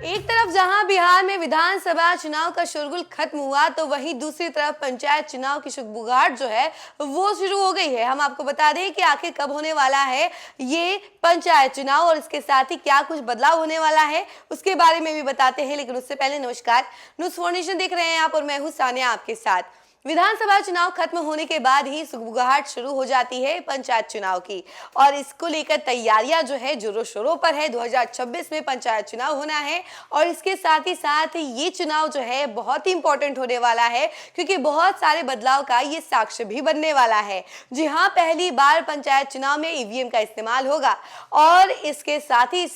एक तरफ जहां बिहार में विधानसभा चुनाव का शोरगुल खत्म हुआ तो वहीं दूसरी तरफ पंचायत चुनाव की शुगबुगाहट जो है वो शुरू हो गई है। हम आपको बता दें कि आखिर कब होने वाला है ये पंचायत चुनाव और इसके साथ ही क्या कुछ बदलाव होने वाला है उसके बारे में भी बताते हैं। लेकिन उससे पहले नमस्कार, न्यूज़ 4 नेशन देख रहे हैं आप और मैं हूं सानिया आपके साथ। विधानसभा चुनाव खत्म होने के बाद ही सुगबुगाहट शुरू हो जाती है पंचायत चुनाव की और इसको लेकर तैयारियां जो है जोरों शोरों पर है। 2026 में पंचायत चुनाव होना है और इसके साथ ही ये चुनाव जो है बहुत ही इंपॉर्टेंट होने वाला है क्योंकि बहुत सारे बदलाव का ये साक्ष्य भी बनने वाला है। जी हाँ, पहली बार पंचायत चुनाव में ईवीएम का इस्तेमाल होगा और इसके साथ ही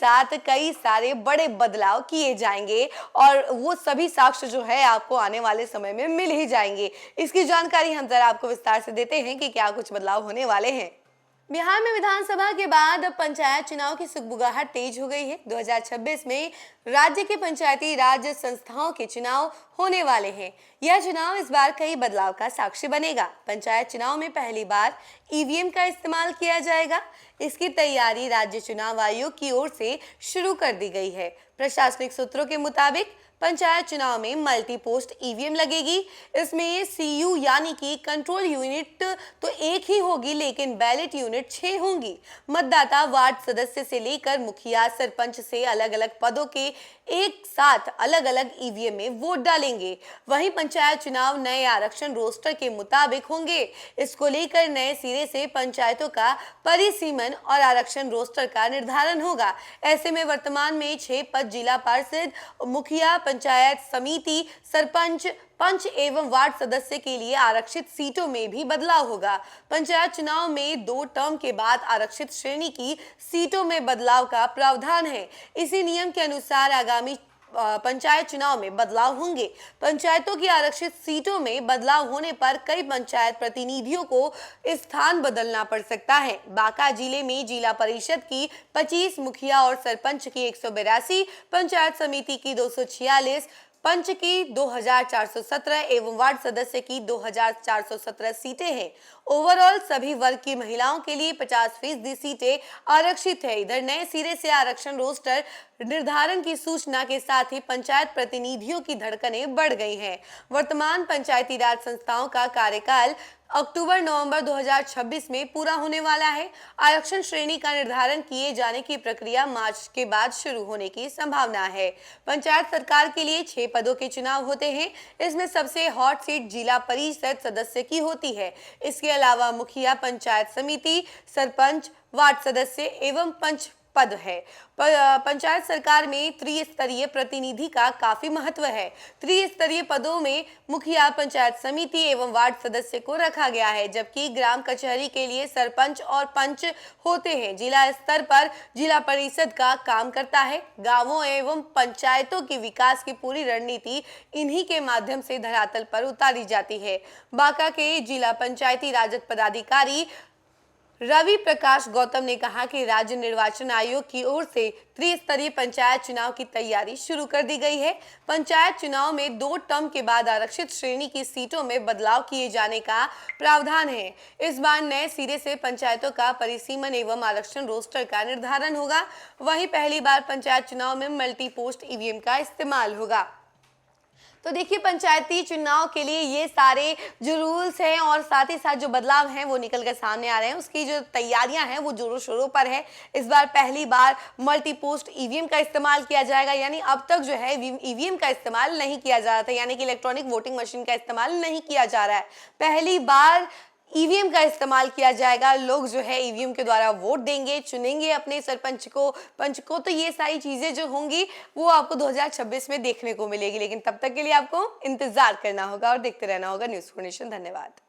कई सारे बड़े बदलाव किए जाएंगे और वो सभी साक्ष्य जो है आपको आने वाले समय में मिल ही जाएंगे। इसकी जानकारी हम जरा आपको विस्तार से देते हैं कि क्या कुछ बदलाव होने वाले हैं। बिहार में विधानसभा के बाद अब पंचायत चुनाव की सुगबुगाहट तेज हो गई है। 2026 में राज्य के पंचायती राज संस्थाओं के चुनाव होने वाले हैं। यह चुनाव इस बार कई बदलाव का साक्षी बनेगा। पंचायत चुनाव में पहली बार ईवीएम का इस्तेमाल किया जाएगा। इसकी तैयारी राज्य चुनाव आयोग की ओर से शुरू कर दी गई है। प्रशासनिक सूत्रों के मुताबिक पंचायत चुनाव में मल्टी पोस्ट ईवीएम लगेगी। इसमें सीयू यानी कि कंट्रोल यूनिट तो एक ही होगी लेकिन बैलेट यूनिट 6 होंगी। मतदाता वार्ड सदस्य से लेकर मुखिया सरपंच से अलग अलग पदों के एक साथ अलग अलग ईवीएम में वोट डालेंगे। वहीं पंचायत चुनाव नए आरक्षण रोस्टर के मुताबिक होंगे। इसको लेकर नए सिरे से पंचायतों का परिसीमन और आरक्षण रोस्टर का निर्धारण होगा। ऐसे में वर्तमान में 6 पद जिला पार्षद, मुखिया, पंचायत समिति, सरपंच, पंच एवं वार्ड सदस्य के लिए आरक्षित सीटों में भी बदलाव होगा। पंचायत चुनाव में 2 टर्म के बाद आरक्षित श्रेणी की सीटों में बदलाव का प्रावधान है। इसी नियम के अनुसार आगामी पंचायत चुनाव में बदलाव होंगे। पंचायतों की आरक्षित सीटों में बदलाव होने पर कई पंचायत प्रतिनिधियों को स्थान बदलना पड़ सकता है। बांका जिले में जिला परिषद की 25, मुखिया और सरपंच की 182, पंचायत समिति की 246, पंच की 2417 एवं वार्ड सदस्य की 2417 सीटें हैं। ओवरऑल सभी वर्ग की महिलाओं के लिए 50% सीटें आरक्षित है। इधर नए सिरे से आरक्षण रोस्टर निर्धारण की सूचना के साथ ही पंचायत प्रतिनिधियों की धड़कनें बढ़ गई हैं। वर्तमान पंचायती राज संस्थाओं का कार्यकाल अक्टूबर-नवंबर 2026 में पूरा होने वाला है। आरक्षण श्रेणी का निर्धारण किए जाने की प्रक्रिया मार्च के बाद शुरू होने की संभावना है। पंचायत सरकार के लिए 6 पदों के चुनाव होते हैं। इसमें सबसे हॉट सीट जिला परिषद सदस्य की होती है। इसके अलावा मुखिया, पंचायत समिति, सरपंच, वार्ड सदस्य एवं पंच पद है। पंचायत सरकार में त्रिस्तरीय प्रतिनिधि का काफी महत्व है। त्रिस्तरीय पदों में मुखिया, पंचायत समिति एवं वार्ड सदस्य को रखा गया है, जबकि ग्राम कचहरी के लिए सरपंच और पंच होते हैं। जिला स्तर पर जिला परिषद का काम करता है। गांवों एवं पंचायतों के विकास की पूरी रणनीति इन्हीं के माध्यम से धरातल पर उतारी जाती है। बांका के जिला पंचायती राज पदाधिकारी रवि प्रकाश गौतम ने कहा कि राज्य निर्वाचन आयोग की ओर से त्रिस्तरीय पंचायत चुनाव की तैयारी शुरू कर दी गई है। पंचायत चुनाव में 2 टर्म के बाद आरक्षित श्रेणी की सीटों में बदलाव किए जाने का प्रावधान है। इस बार नए सिरे से पंचायतों का परिसीमन एवं आरक्षण रोस्टर का निर्धारण होगा। वहीं पहली बार पंचायत चुनाव में मल्टी पोस्ट ईवीएम का इस्तेमाल होगा। तो देखिए, पंचायती चुनाव के लिए ये सारे जो रूल्स हैं और साथ ही साथ जो बदलाव हैं वो निकल कर सामने आ रहे हैं। उसकी जो तैयारियां हैं वो जोरों शोरों पर है। इस बार पहली बार मल्टी पोस्ट ईवीएम का इस्तेमाल किया जाएगा, यानी अब तक जो है ईवीएम का इस्तेमाल नहीं किया जा रहा था, यानी कि इलेक्ट्रॉनिक वोटिंग मशीन का इस्तेमाल नहीं किया जा रहा है। पहली बार ईवीएम का इस्तेमाल किया जाएगा। लोग जो है ईवीएम के द्वारा वोट देंगे, चुनेंगे अपने सरपंच को, पंच को। तो ये सारी चीजें जो होंगी वो आपको 2026 में देखने को मिलेगी। लेकिन तब तक के लिए आपको इंतजार करना होगा और देखते रहना होगा न्यूज़ 4 नेशन। धन्यवाद।